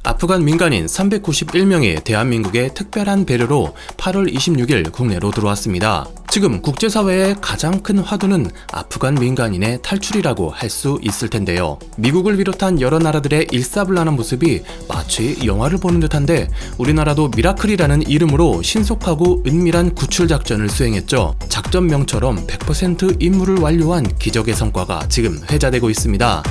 아프간 민간인 391명이 대한민국의 특별한 배려로 8월 26일 국내로 들어왔습니다. 지금 국제사회의 가장 큰 화두는 아프간 민간인의 탈출이라고 할 수 있을 텐데요. 미국을 비롯한 여러 나라들의 일사불란한 모습이 마치 영화를 보는 듯한데 우리나라도 미라클이라는 이름으로 신속하고 은밀한 구출 작전을 수행했죠. 작전명처럼 100% 임무를 완료한 기적의 성과가 지금 회자되고 있습니다.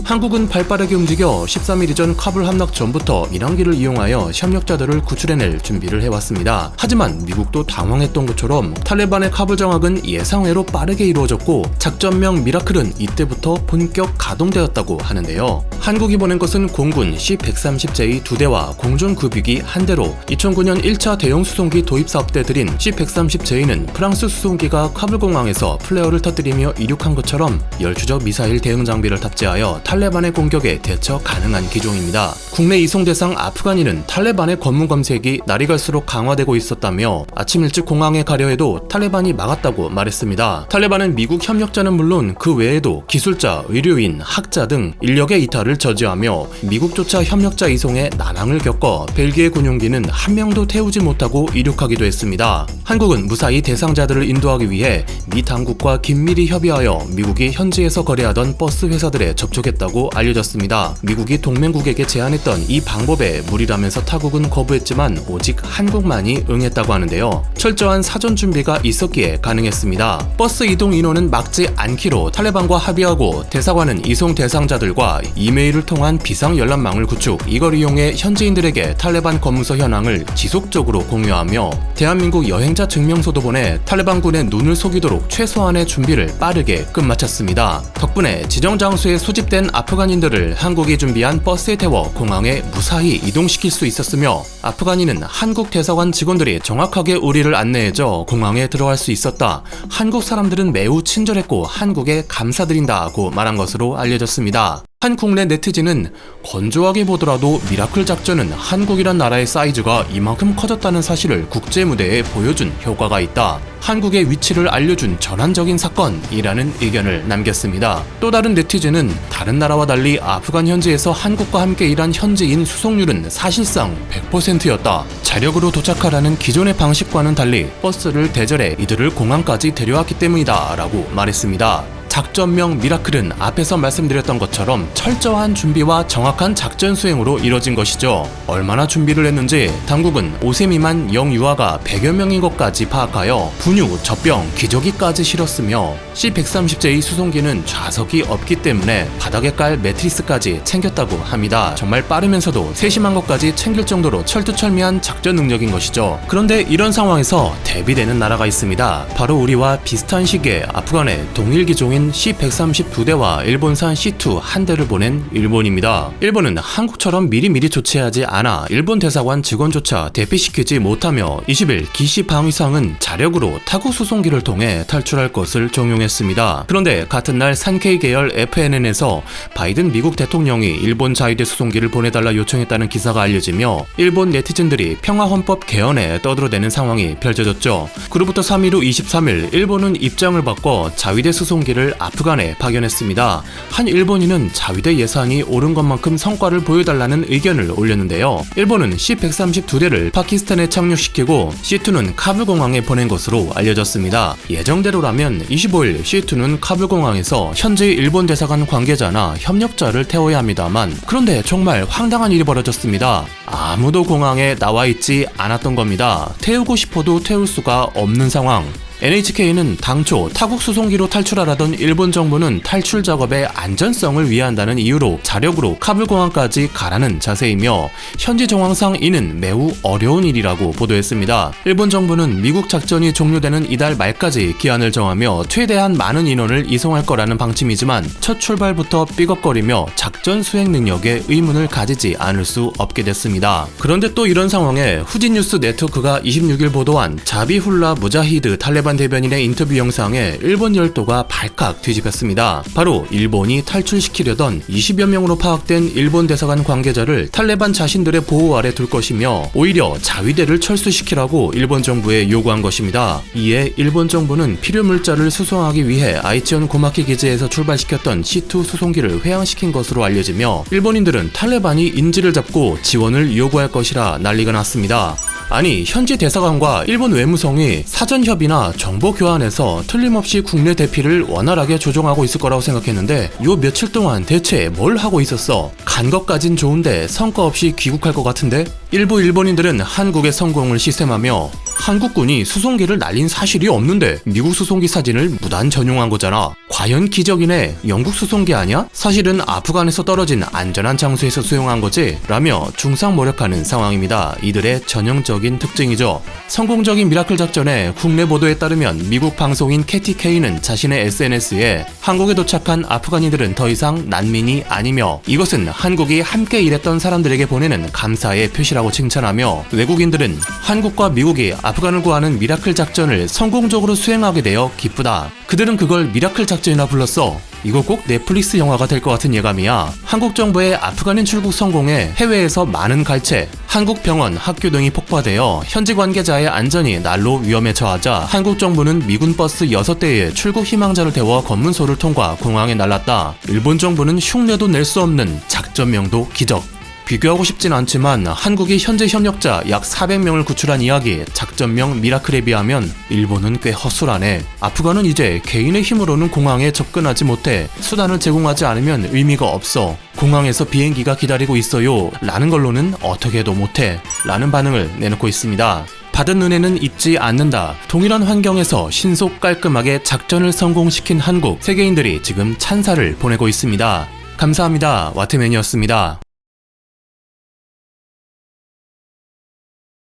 한국은 발빠르게 움직여 13일 이전 카불 함락 전부터 민항기를 이용하여 협력자들을 구출해낼 준비를 해왔습니다. 하지만 미국도 당황했던 것처럼 탈레반의 카불 정확은 예상외로 빠르게 이루어졌고 작전명 미라클은 이때부터 본격 가동되었다고 하는데요. 한국이 보낸 것은 공군 C-130J 2대와 공중급유기 1대로 2009년 1차 대형 수송기 도입 사업 때 들인 C-130J는 프랑스 수송기가 카불 공항에서 플레어를 터뜨리며 이륙한 것처럼 열추적 미사일 대응 장비를 탑재하여 탈레반의 공격에 대처 가능한 기종입니다. 국내 이송 대상 아프간인은 탈레반의 검문 검색이 날이 갈수록 강화되고 있었다며 아침 일찍 공항에 가려 해도 탈레반이 막았다고 말했습니다. 탈레반은 미국 협력자는 물론 그 외에도 기술자, 의료인, 학자 등 인력의 이탈을 저지하며 미국조차 협력자 이송에 난항을 겪어 벨기에 군용기는 한 명도 태우지 못하고 이륙하기도 했습니다. 한국은 무사히 대상자들을 인도하기 위해 미 당국과 긴밀히 협의하여 미국이 현지에서 거래하던 버스 회사들에 접촉했다고 알려졌습니다. 미국이 동맹국에게 제안했던 이 방법에 무리라면서 타국은 거부했지만 오직 한국만이 응했다고 하는데요. 철저한 사전 준비가 있었기에 가능했습니다. 버스 이동 인원은 막지 않기로 탈레반과 합의하고 대사관은 이송 대상자들과 이메일을 통한 비상 연락망을 구축, 이걸 이용해 현지인들에게 탈레반 검문소 현황을 지속적으로 공유하며 대한민국 여행자 증명서도 보내 탈레반군의 눈을 속이도록 최소한의 준비를 빠르게 끝마쳤습니다. 덕분에 지정 장소에 소집된 아프간인들을 한국이 준비한 버스에 태워 공항에 무사히 이동시킬 수 있었으며 아프간인은 한국 대사관 직원들이 정확하게 우리를 안내해줘 공항에 들어갈 수 있었다. 한국 사람들은 매우 친절했고 한국에 감사드린다고 말한 것으로 알려졌습니다. 한 국내 네티즌은 건조하게 보더라도 미라클 작전은 한국이란 나라의 사이즈가 이만큼 커졌다는 사실을 국제 무대에 보여준 효과가 있다. 한국의 위치를 알려준 전환적인 사건이라는 의견을 남겼습니다. 또 다른 네티즌은 다른 나라와 달리 아프간 현지에서 한국과 함께 일한 현지인 수송률은 사실상 100%였다. 자력으로 도착하라는 기존의 방식과는 달리 버스를 대절해 이들을 공항까지 데려왔기 때문이다 라고 말했습니다. 작전명 미라클은 앞에서 말씀드렸던 것처럼 철저한 준비와 정확한 작전 수행으로 이뤄진 것이죠. 얼마나 준비를 했는지 당국은 5세 미만 영유아가 100여 명인 것까지 파악하여 분유, 젖병, 기저귀까지 실었으며 C-130J 수송기는 좌석이 없기 때문에 바닥에 깔 매트리스까지 챙겼다고 합니다. 정말 빠르면서도 세심한 것까지 챙길 정도로 철두철미한 작전 능력인 것이죠. 그런데 이런 상황에서 대비되는 나라가 있습니다. 바로 우리와 비슷한 시기에 아프간에 동일 기종인 C-132대와 일본산 C2 1대를 보낸 일본입니다. 일본은 한국처럼 미리미리 조치하지 않아 일본 대사관 직원조차 대피시키지 못하며 20일 기시 방위상은 자력으로 타국 수송기를 통해 탈출할 것을 종용했습니다. 그런데 같은 날 산케이 계열 FNN에서 바이든 미국 대통령이 일본 자위대 수송기를 보내달라 요청했다는 기사가 알려지며 일본 네티즌들이 평화헌법 개헌에 떠들어대는 상황이 펼쳐졌죠. 그로부터 3일 후 23일 일본은 입장을 바꿔 자위대 수송기를 아프간에 파견했습니다. 한 일본인은 자위대 예산이 오른 것만큼 성과를 보여달라는 의견을 올렸는데요. 일본은 C-132대를 파키스탄에 착륙시키고 C2는 카불 공항에 보낸 것으로 알려졌습니다. 예정대로라면 25일 C2는 카불 공항에서 현지 일본 대사관 관계자나 협력자를 태워야 합니다만 그런데 정말 황당한 일이 벌어졌습니다. 아무도 공항에 나와 있지 않았던 겁니다. 태우고 싶어도 태울 수가 없는 상황. NHK는 당초 타국 수송기로 탈출하라던 일본 정부는 탈출 작업의 안전성을 위한다는 이유로 자력으로 카불 공항까지 가라는 자세이며 현지 정황상 이는 매우 어려운 일이라고 보도했습니다. 일본 정부는 미국 작전이 종료되는 이달 말까지 기한을 정하며 최대한 많은 인원을 이송할 거라는 방침이지만 첫 출발부터 삐걱거리며 작전 수행 능력에 의문을 가지지 않을 수 없게 됐습니다. 그런데 또 이런 상황에 후진 뉴스 네트워크가 26일 보도한 자비훌라 무자히드 탈레반 탈레반 대변인의 인터뷰 영상에 일본 열도가 발칵 뒤집혔습니다. 바로 일본이 탈출시키려던 20여 명으로 파악된 일본 대사관 관계자를 탈레반 자신들의 보호 아래 둘 것이며 오히려 자위대를 철수시키라고 일본 정부에 요구한 것입니다. 이에 일본 정부는 필요 물자를 수송하기 위해 아이치현 고마키 기지에서 출발시켰던 C2 수송기를 회항시킨 것으로 알려지며 일본인들은 탈레반이 인지를 잡고 지원을 요구할 것이라 난리가 났습니다. 아니, 현지 대사관과 일본 외무성이 사전 협의나 정보 교환에서 틀림없이 국내 대피를 원활하게 조정하고 있을 거라고 생각했는데 요 며칠 동안 대체 뭘 하고 있었어? 간 것까진 좋은데 성과 없이 귀국할 것 같은데? 일부 일본인들은 한국의 성공을 시샘하며 한국군이 수송기를 날린 사실이 없는데 미국 수송기 사진을 무단 전용한 거잖아. 과연 기적이네. 영국 수송기 아니야? 사실은 아프간에서 떨어진 안전한 장소에서 수용한 거지? 라며 중상모략하는 상황입니다. 이들의 전형적인 특징이죠. 성공적인 미라클 작전의 국내 보도에 따르면 미국 방송인 캐티 케이는 자신의 SNS에 한국에 도착한 아프간인들은 더 이상 난민이 아니며 이것은 한국이 함께 일했던 사람들에게 보내는 감사의 표시라고 칭찬하며 외국인들은 한국과 미국이 아프간을 구하는 미라클 작전을 성공적으로 수행하게 되어 기쁘다. 그들은 그걸 미라클 작전이나 불렀어. 이거 꼭 넷플릭스 영화가 될 것 같은 예감이야. 한국 정부의 아프간인 출국 성공에 해외에서 많은 갈채, 한국 병원, 학교 등이 폭파되어 현지 관계자의 안전이 날로 위험에 처하자 한국 정부는 미군 버스 6대에 출국 희망자를 태워 검문소를 통과 공항에 날랐다. 일본 정부는 흉내도 낼 수 없는 작전명도 기적. 비교하고 싶진 않지만 한국이 현재 협력자 약 400명을 구출한 이야기 작전명 미라클에 비하면 일본은 꽤 허술하네. 아프간은 이제 개인의 힘으로는 공항에 접근하지 못해 수단을 제공하지 않으면 의미가 없어. 공항에서 비행기가 기다리고 있어요 라는 걸로는 어떻게 해도 못해 라는 반응을 내놓고 있습니다. 받은 은혜는 잊지 않는다. 동일한 환경에서 신속 깔끔하게 작전을 성공시킨 한국, 세계인들이 지금 찬사를 보내고 있습니다. 감사합니다. 와트맨이었습니다.